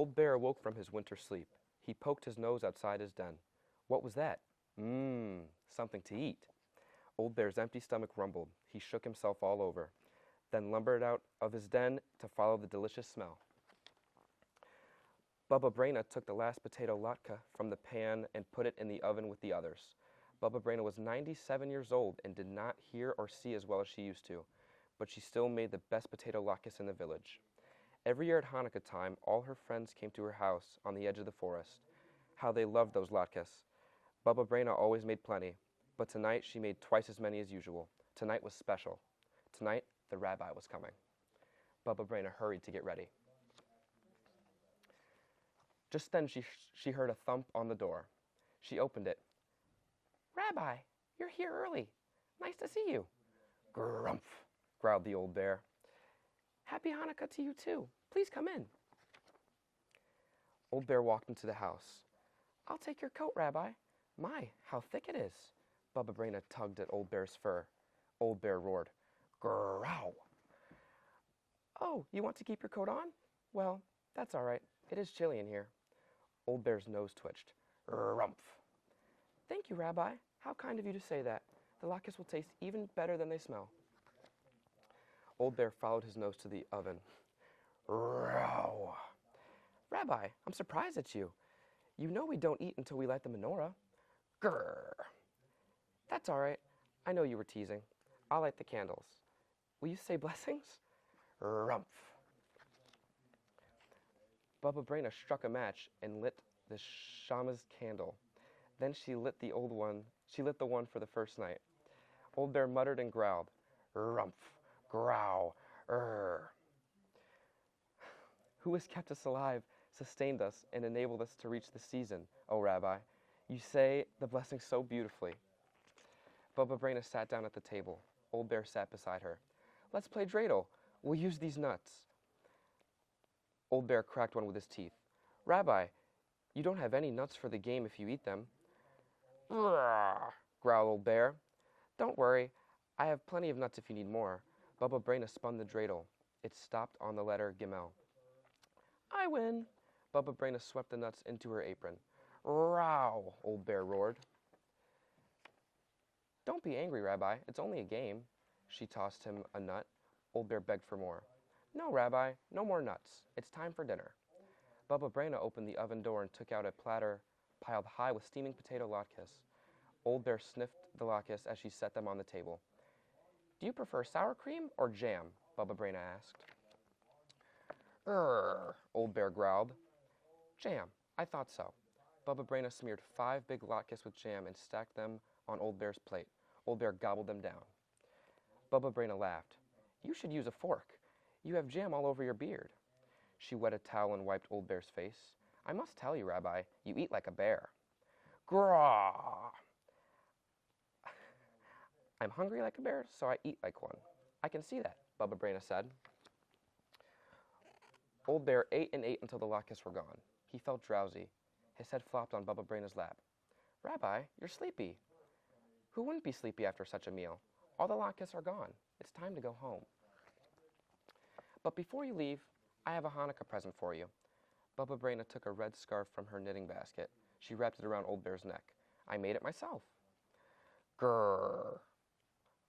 Old Bear awoke from his winter sleep. He poked his nose outside his den. What was that? Something to eat. Old Bear's empty stomach rumbled. He shook himself all over, then lumbered out of his den to follow the delicious smell. Bubba Braina took the last potato latke from the pan and put it in the oven with the others. Bubba Braina was 97 years old and did not hear or see as well as she used to, but she still made the best potato latkes in the village. Every year at Hanukkah time, all her friends came to her house on the edge of the forest. How they loved those latkes. Bubba Braina always made plenty, but tonight she made twice as many as usual. Tonight was special. Tonight, the rabbi was coming. Bubba Braina hurried to get ready. Just then she heard a thump on the door. She opened it. Rabbi, you're here early. Nice to see you. Grumph, growled the old bear. Happy Hanukkah to you too. Please come in. Old Bear walked into the house. I'll take your coat, Rabbi. My, how thick it is. Bubba Braina tugged at Old Bear's fur. Old Bear roared. Growl. Oh, you want to keep your coat on? Well, that's all right. It is chilly in here. Old Bear's nose twitched. Rumph. Thank you, Rabbi. How kind of you to say that. The latkes will taste even better than they smell. Old Bear followed his nose to the oven. Row. Rabbi, I'm surprised at you. You know we don't eat until we light the menorah. Grrr. That's all right. I know you were teasing. I'll light the candles. Will you say blessings? Rumph. Bubba Braina struck a match and lit the Shama's candle. Then she lit the one for the first night. Old Bear muttered and growled. Rumph. Growl. Who has kept us alive, sustained us, and enabled us to reach the season, O Rabbi? You say the blessing so beautifully. Bubba Braina sat down at the table. Old Bear sat beside her. Let's play dreidel. We'll use these nuts. Old Bear cracked one with his teeth. Rabbi, you don't have any nuts for the game if you eat them. Growled Old Bear. Don't worry, I have plenty of nuts if you need more. Bubba Braina spun the dreidel. It stopped on the letter Gimel. I win. Bubba Braina swept the nuts into her apron. Row, Old Bear roared. Don't be angry, Rabbi. It's only a game. She tossed him a nut. Old Bear begged for more. No, Rabbi, no more nuts. It's time for dinner. Bubba Braina opened the oven door and took out a platter piled high with steaming potato latkes. Old Bear sniffed the latkes as she set them on the table. Do you prefer sour cream or jam? Bubba Braina asked. Old Bear growled. Jam, I thought so. Bubba Braina smeared 5 big latkes with jam and stacked them on Old Bear's plate. Old Bear gobbled them down. Bubba Braina laughed. You should use a fork. You have jam all over your beard. She wet a towel and wiped Old Bear's face. I must tell you, Rabbi, you eat like a bear. Graw! I'm hungry like a bear, so I eat like one. I can see that, Bubba Braina said. Old Bear ate and ate until the latkes were gone. He felt drowsy. His head flopped on Bubba Braina's lap. Rabbi, you're sleepy. Who wouldn't be sleepy after such a meal? All the latkes are gone. It's time to go home. But before you leave, I have a Hanukkah present for you. Bubba Braina took a red scarf from her knitting basket. She wrapped it around Old Bear's neck. I made it myself. Grrr.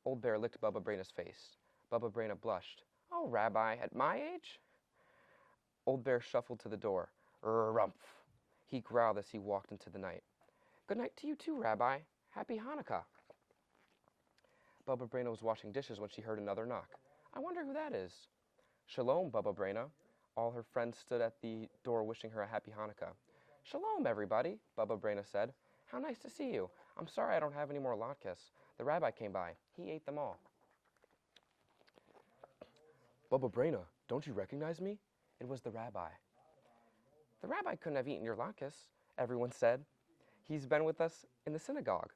Old Bear licked Bubba Braina's face. Bubba Braina blushed. Oh, Rabbi, at my age? Old Bear shuffled to the door. Rumph. He growled as he walked into the night. Good night to you too, Rabbi. Happy Hanukkah. Bubba Braina was washing dishes when she heard another knock. I wonder who that is. Shalom, Bubba Braina. All her friends stood at the door wishing her a happy Hanukkah. Shalom, everybody, Bubba Braina said. How nice to see you. I'm sorry I don't have any more latkes. The rabbi came by. He ate them all. Bubba Braina, don't you recognize me? It was the rabbi. The rabbi couldn't have eaten your latkes, everyone said. He's been with us in the synagogue.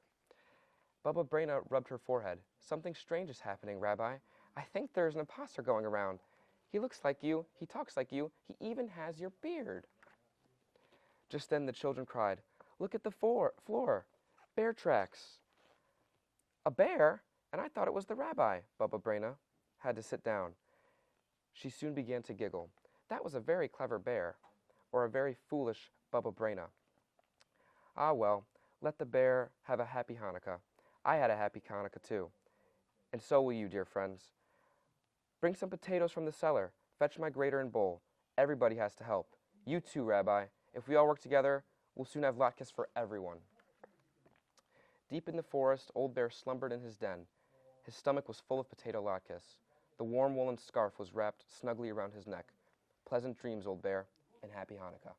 Bubba Braina rubbed her forehead. Something strange is happening, Rabbi. I think there's an imposter going around. He looks like you. He talks like you. He even has your beard. Just then the children cried, Look at the floor. Bear tracks. A bear? And I thought it was the rabbi. Bubba Braina had to sit down. She soon began to giggle. That was a very clever bear. or a very foolish Baba Braina. Ah well, let the bear have a happy Hanukkah. I had a happy Hanukkah too. And so will you, dear friends. Bring some potatoes from the cellar. Fetch my grater and bowl. Everybody has to help. You too, Rabbi. If we all work together, we'll soon have latkes for everyone. Deep in the forest, Old Bear slumbered in his den. His stomach was full of potato latkes. The warm woolen scarf was wrapped snugly around his neck. Pleasant dreams, Old Bear, and happy Hanukkah.